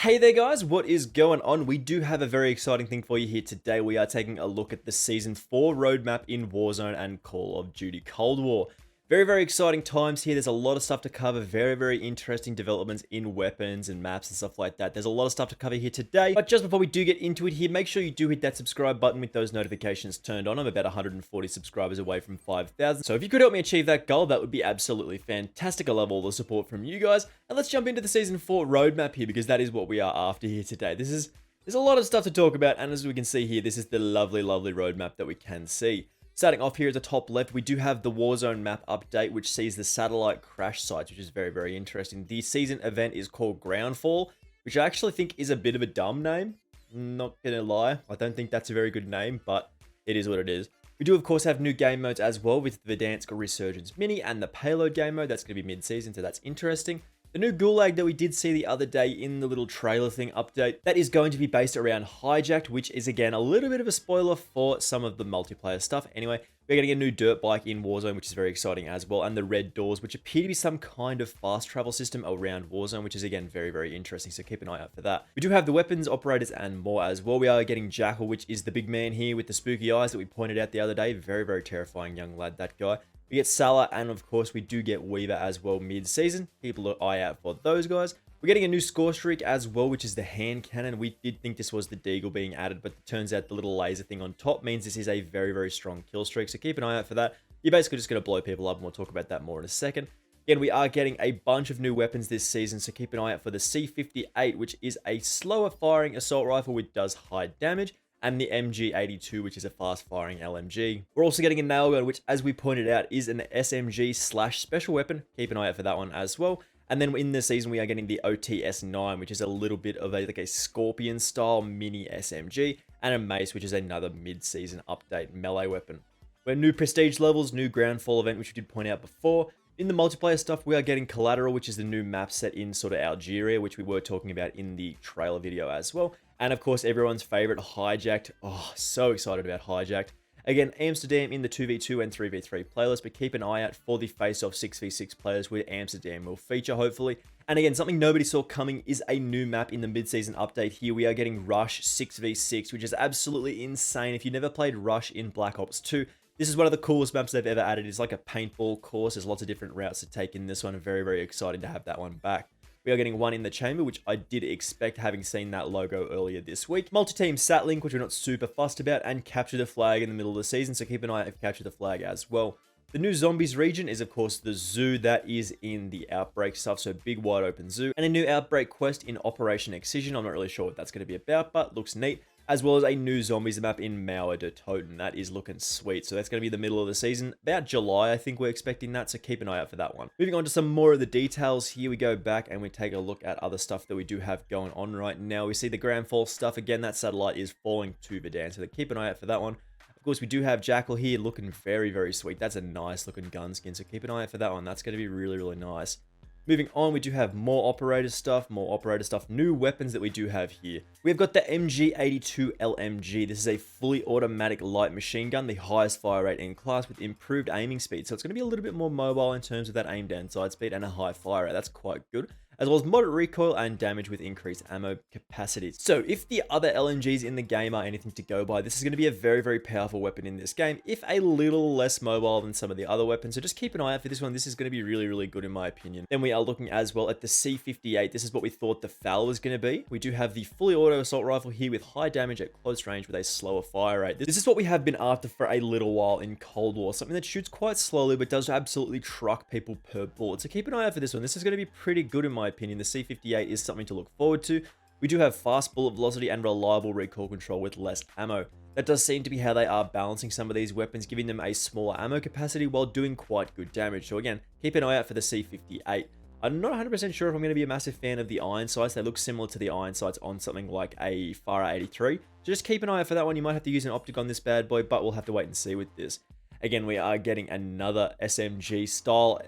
Hey there guys, what is going on? We do have a very exciting thing for you here today. We are taking a look at the Season 4 roadmap in Warzone and Call of Duty Cold War. Very exciting times here. There's a lot of stuff to cover. Very interesting developments in weapons and maps and stuff like that. There's a lot of stuff to cover here today. But just before we do get into it here, make sure you do hit that subscribe button with those notifications turned on. I'm about 140 subscribers away from 5,000. So if you could help me achieve that goal, that would be absolutely fantastic. I love all the support from you guys. And let's jump into the Season 4 roadmap here because that is what we are after here today. There's a lot of stuff to talk about. And as we can see here, this is the lovely roadmap that we can see. Starting off here at the top left, we do have the Warzone map update, which sees the satellite crash sites, which is very interesting. The season event is called Groundfall, which I actually think is a bit of a dumb name. Not gonna lie, I don't think that's a very good name, but it is what it is. We do, of course, have new game modes as well with the Verdansk Resurgence Mini and the Payload game mode. That's going to be mid-season, so that's interesting. The new Gulag that we did see the other day in the little trailer thing update, that is going to be based around Hijacked, which is, again, a little bit of a spoiler for some of the multiplayer stuff. Anyway, we're getting a new dirt bike in Warzone, which is very exciting as well, and the red doors, which appear to be some kind of fast travel system around Warzone, which is, again, very interesting, so keep an eye out for that. We do have the weapons, operators, and more as well. We are getting Jackal, which is the big man here with the spooky eyes that we pointed out the other day. Very terrifying young lad, that guy. We get Salah, and of course, we do get Weaver as well mid-season. Keep an eye out for those guys. We're getting a new Scorestreak as well, which is the hand cannon. We did think this was the Deagle being added, but it turns out the little laser thing on top means this is a very strong kill streak, so keep an eye out for that. You're basically just going to blow people up, and we'll talk about that more in a second. Again, we are getting a bunch of new weapons this season, so keep an eye out for the C58, which is a slower firing assault rifle which does high damage, and the MG82, which is a fast-firing LMG. We're also getting a Nailgun, which, as we pointed out, is an SMG/special weapon. Keep an eye out for that one as well. And then in this season, we are getting the OTS-9, which is a little bit of a Scorpion-style mini SMG, and a Mace, which is another mid-season update melee weapon. We're new prestige levels, new Groundfall event, which we did point out before. In the multiplayer stuff, we are getting Collateral, which is the new map set in sort of Algeria, which we were talking about in the trailer video as well. And of course, everyone's favorite, Hijacked. Oh, so excited about Hijacked. Again, Amsterdam in the 2v2 and 3v3 playlist, but keep an eye out for the face-off 6v6 players where Amsterdam will feature, hopefully. And again, something nobody saw coming is a new map in the mid-season update here. We are getting Rush 6v6, which is absolutely insane. If you never played Rush in Black Ops 2, this is one of the coolest maps they've ever added. It's like a paintball course. There's lots of different routes to take in this one. Very exciting to have that one back. We are getting one in the chamber, which I did expect, having seen that logo earlier this week. Multi-team sat link, which we're not super fussed about, and capture the flag in the middle of the season, so keep an eye out for capture the flag as well. The new zombies region is, of course, the zoo that is in the Outbreak stuff, so big wide open zoo. And a new Outbreak quest in Operation Excision. I'm not really sure what that's going to be about, but looks neat. As well as a new zombies map in Mauer de Toten. That is looking sweet. So that's going to be the middle of the season. About July, I think we're expecting that. So keep an eye out for that one. Moving on to some more of the details. Here we go back and we take a look at other stuff that we do have going on right now. We see the Groundfall stuff. Again, that satellite is falling to Verdansk. So keep an eye out for that one. Of course, we do have Jackal here looking very sweet. That's a nice looking gun skin. So keep an eye out for that one. That's going to be really nice. Moving on, we do have more operator stuff, new weapons that we do have here. We've got the MG82 LMG. This is a fully automatic light machine gun, the highest fire rate in class with improved aiming speed. So it's going to be a little bit more mobile in terms of that aim down sight speed and a high fire rate. That's quite good. As well as moderate recoil and damage with increased ammo capacity. So if the other LMGs in the game are anything to go by, this is going to be a very powerful weapon in this game, if a little less mobile than some of the other weapons. So just keep an eye out for this one. This is going to be really good in my opinion. Then we are looking as well at the C58. This is what we thought the FAL was going to be. We do have the fully auto assault rifle here with high damage at close range with a slower fire rate. This is what we have been after for a little while in Cold War. Something that shoots quite slowly but does absolutely truck people per bullet. So keep an eye out for this one. This is going to be pretty good in my opinion. The C58 is something to look forward to. We do have fast bullet velocity and reliable recoil control with less ammo. That does seem to be how they are balancing some of these weapons, giving them a smaller ammo capacity while doing quite good damage. So again, keep an eye out for the C58. I'm not 100% sure if I'm going to be a massive fan of the iron sights. They look similar to the iron sights on something like a Farah 83. So just keep an eye out for that one. You might have to use an optic on this bad boy, but we'll have to wait and see with this. Again, we are getting another SMG style.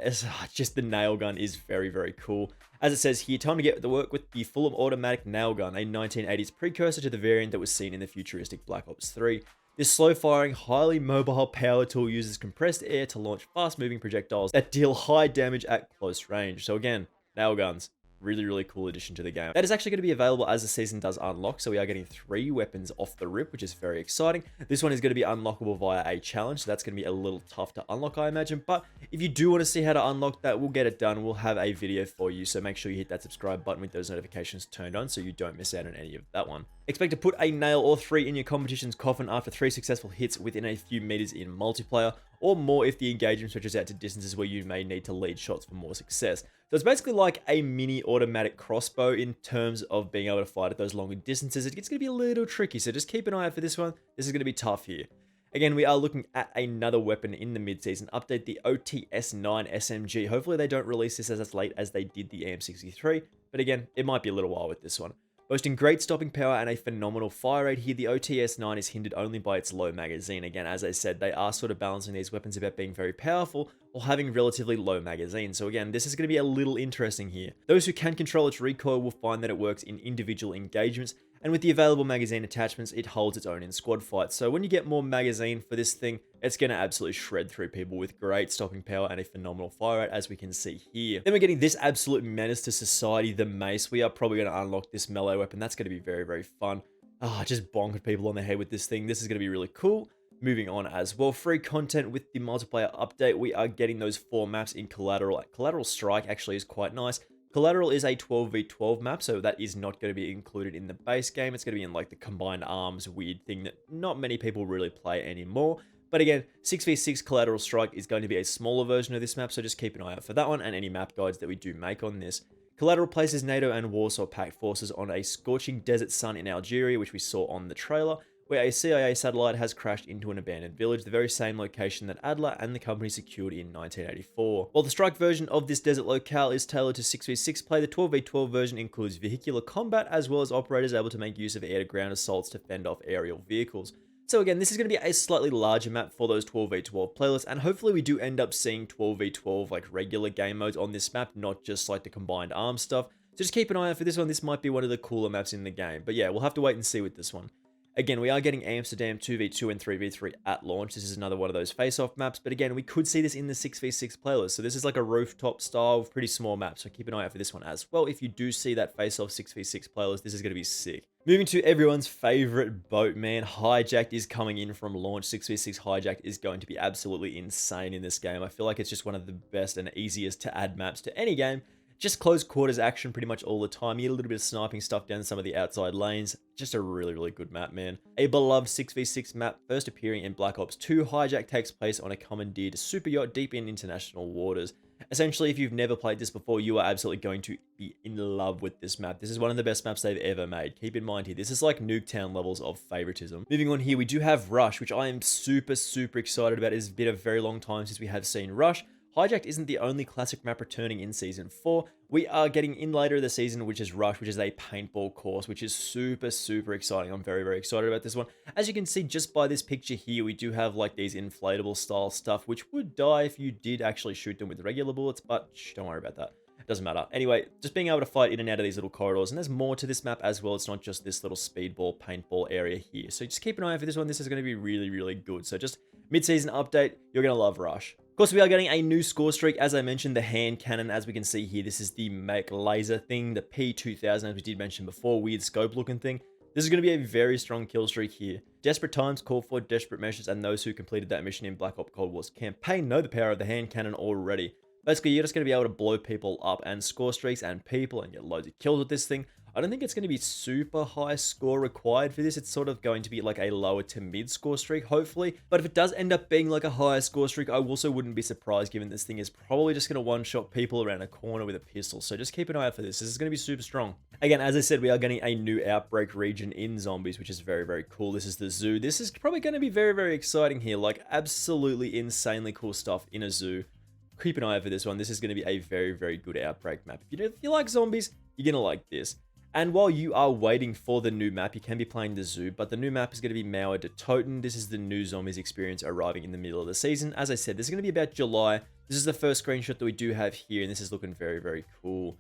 Just the nail gun is very cool. As it says here, time to get to work with the full automatic nail gun, a 1980s precursor to the variant that was seen in the futuristic Black Ops 3. This slow-firing, highly mobile power tool uses compressed air to launch fast-moving projectiles that deal high damage at close range. So again, nail guns. Really cool addition to the game. That is actually going to be available as the season does unlock, so we are getting 3 weapons off the rip, which is very exciting. This one is going to be unlockable via a challenge, so that's going to be a little tough to unlock, I imagine, but if you do want to see how to unlock that, we'll get it done. We'll have a video for you, so make sure you hit that subscribe button with those notifications turned on so you don't miss out on any of that one. Expect to put a nail or 3 in your competition's coffin after 3 successful hits within a few meters in multiplayer, or more if the engagement stretches out to distances where you may need to lead shots for more success. So it's basically like a mini automatic crossbow in terms of being able to fight at those longer distances. It's going to be a little tricky, so just keep an eye out for this one. This is going to be tough here. Again, we are looking at another weapon in the mid-season update, the OTS-9 SMG. Hopefully they don't release this as late as they did the AM63, but again, it might be a little while with this one. Boasting great stopping power and a phenomenal fire rate here, the OTS-9 is hindered only by its low magazine. Again, as I said, they are sort of balancing these weapons about being very powerful while having relatively low magazines. So again, this is going to be a little interesting here. Those who can control its recoil will find that it works in individual engagements, and with the available magazine attachments, it holds its own in squad fights. So when you get more magazine for this thing, it's going to absolutely shred through people with great stopping power and a phenomenal fire rate, as we can see here. Then we're getting this absolute menace to society, the mace. We are probably going to unlock this melee weapon. That's going to be very fun. Just bonking people on the head with this thing. This is going to be really cool. Moving on as well, free content with the multiplayer update. We are getting those 4 maps in Collateral. Collateral Strike actually is quite nice. Collateral is a 12v12 map, so that is not going to be included in the base game. It's going to be in like the combined arms weird thing that not many people really play anymore. But again, 6v6 Collateral Strike is going to be a smaller version of this map, so just keep an eye out for that one and any map guides that we do make on this. Collateral places NATO and Warsaw Pact forces on a scorching desert sun in Algeria, which we saw on the trailer, where a CIA satellite has crashed into an abandoned village, the very same location that Adler and the company secured in 1984. While the strike version of this desert locale is tailored to 6v6 play, the 12v12 version includes vehicular combat, as well as operators able to make use of air-to-ground assaults to fend off aerial vehicles. So again, this is going to be a slightly larger map for those 12v12 playlists, and hopefully we do end up seeing 12v12 like regular game modes on this map, not just like the combined arms stuff. So just keep an eye out for this one. This might be one of the cooler maps in the game. But yeah, we'll have to wait and see with this one. Again, we are getting Amsterdam 2v2 and 3v3 at launch. This is another one of those face-off maps, but again, we could see this in the 6v6 playlist. So this is like a rooftop style, pretty small map, so keep an eye out for this one as well. If you do see that face-off 6v6 playlist, this is going to be sick. Moving to everyone's favorite boat, man. Hijacked is coming in from launch. 6v6 Hijacked is going to be absolutely insane in this game. I feel like it's just one of the best and easiest to add maps to any game. Just close quarters action pretty much all the time. You get a little bit of sniping stuff down some of the outside lanes. Just a really good map, man. A beloved 6v6 map, first appearing in Black Ops 2, Hijack takes place on a commandeered super yacht deep in international waters. Essentially, if you've never played this before, you are absolutely going to be in love with this map. This is one of the best maps they've ever made. Keep in mind here, this is like Nuketown levels of favoritism. Moving on here, we do have Rush, which I am super excited about. It's been a very long time since we have seen Rush. Hijacked isn't the only classic map returning in Season 4. We are getting in later in the season, which is Rush, which is a paintball course, which is super exciting. I'm very excited about this one. As you can see just by this picture here, we do have like these inflatable style stuff, which would die if you did actually shoot them with regular bullets, but don't worry about that. It doesn't matter. Anyway, just being able to fight in and out of these little corridors, and there's more to this map as well. It's not just this little speedball, paintball area here. So just keep an eye out for this one. This is going to be really good. So just mid-season update, you're going to love Rush. Of course, we are getting a new Scorestreak. As I mentioned, the hand cannon, as we can see here, this is the Make Laser thing, the P2000, as we did mention before, weird scope looking thing. This is going to be a very strong kill streak here. Desperate times call for desperate measures, and those who completed that mission in Black Ops Cold War's campaign know the power of the hand cannon already. Basically, you're just going to be able to blow people up and score streaks and people and get loads of kills with this thing. I don't think it's going to be super high score required for this. It's sort of going to be like a lower to mid score streak, hopefully. But if it does end up being like a higher score streak, I also wouldn't be surprised given this thing is probably just going to one-shot people around a corner with a pistol. So just keep an eye out for this. This is going to be super strong. Again, as I said, we are getting a new outbreak region in Zombies, which is very cool. This is the zoo. This is probably going to be very exciting here. Like absolutely insanely cool stuff in a zoo. Keep an eye out for this one. This is going to be a very good outbreak map. If you like zombies, you're going to like this. And while you are waiting for the new map, you can be playing the zoo, but the new map is going to be Mauer de Toten. This is the new Zombies experience arriving in the middle of the season. As I said, this is going to be about July. This is the first screenshot that we do have here, and this is looking very cool.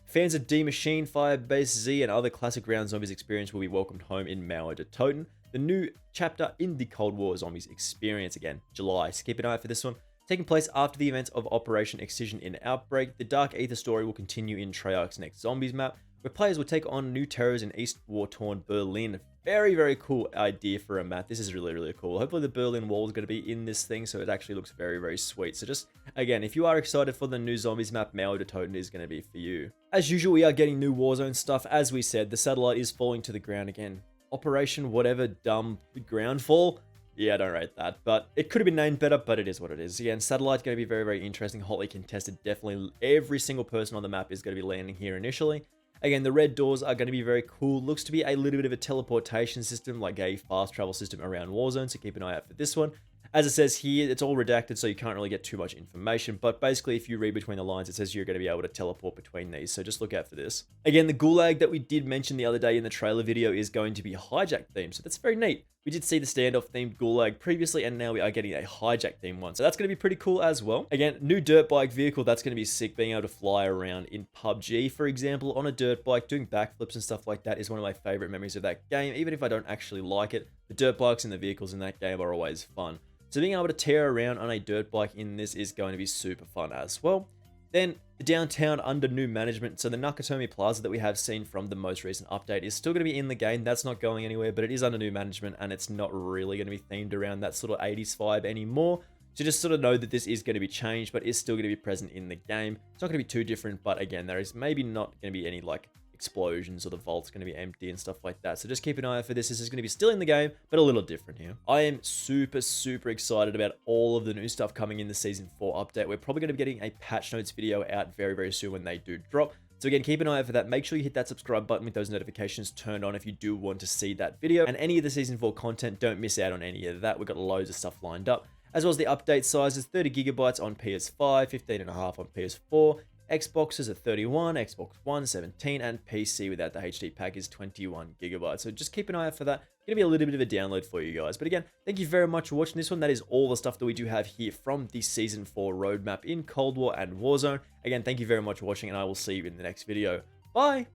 Fans of D Machine, Firebase Z, and other classic round Zombies experience will be welcomed home in Mauer de Toten, the new chapter in the Cold War Zombies experience. Again, July, so keep an eye out for this one. Taking place after the events of Operation Excision in Outbreak, the Dark Aether story will continue in Treyarch's next Zombies map, where players will take on new terrors in East war-torn Berlin. Very, very cool idea for a map. This is really, really cool. Hopefully the Berlin Wall is going to be in this thing, so it actually looks very, very sweet. So just, again, if you are excited for the new Zombies map, Mauer de Toten is going to be for you. As usual, we are getting new Warzone stuff. As we said, the satellite is falling to the ground again. Operation whatever dumb ground fall. Yeah, I don't rate that, but it could have been named better, but it is what it is. Again, satellite's going to be very, very interesting, hotly contested. Definitely every single person on the map is going to be landing here initially. Again, the red doors are going to be very cool. Looks to be a little bit of a teleportation system, like a fast travel system around Warzone, so keep an eye out for this one. As it says here, it's all redacted, so you can't really get too much information, but basically if you read between the lines, it says you're going to be able to teleport between these, so just look out for this. Again, the Gulag that we did mention the other day in the trailer video is going to be Hijacked themed, so that's very neat. We did see the standoff themed Gulag previously, and now we are getting a Hijacked themed one, so that's going to be pretty cool as well. Again, new dirt bike vehicle, that's going to be sick, being able to fly around in PUBG, for example, on a dirt bike, doing backflips and stuff like that is one of my favorite memories of that game, even if I don't actually like it. The dirt bikes and the vehicles in that game are always fun. So being able to tear around on a dirt bike in this is going to be super fun as well. Then the downtown under new management. So the Nakatomi Plaza that we have seen from the most recent update is still going to be in the game. That's not going anywhere, but it is under new management and it's not really going to be themed around that sort of 80s vibe anymore. So just sort of know that this is going to be changed, but is still going to be present in the game. It's not going to be too different, but again, there is maybe not going to be any like explosions or the vault's going to be empty and stuff like that. So just keep an eye out for this. This is going to be still in the game, but a little different here. I am super, super excited about all of the new stuff coming in the Season 4 update. We're probably going to be getting a patch notes video out very, very soon when they do drop. So again, keep an eye out for that. Make sure you hit that subscribe button with those notifications turned on if you do want to see that video. And any of the Season 4 content, don't miss out on any of that. We've got loads of stuff lined up. As well as the update sizes, 30 gigabytes on PS5, 15.5 on PS4, Xboxes are 31, Xbox One 17, and PC without the HD pack is 21 gigabytes. So just keep an eye out for that. It's going to be a little bit of a download for you guys. But again, thank you very much for watching this one. That is all the stuff that we do have here from the Season 4 roadmap in Cold War and Warzone. Again, thank you very much for watching, and I will see you in the next video. Bye!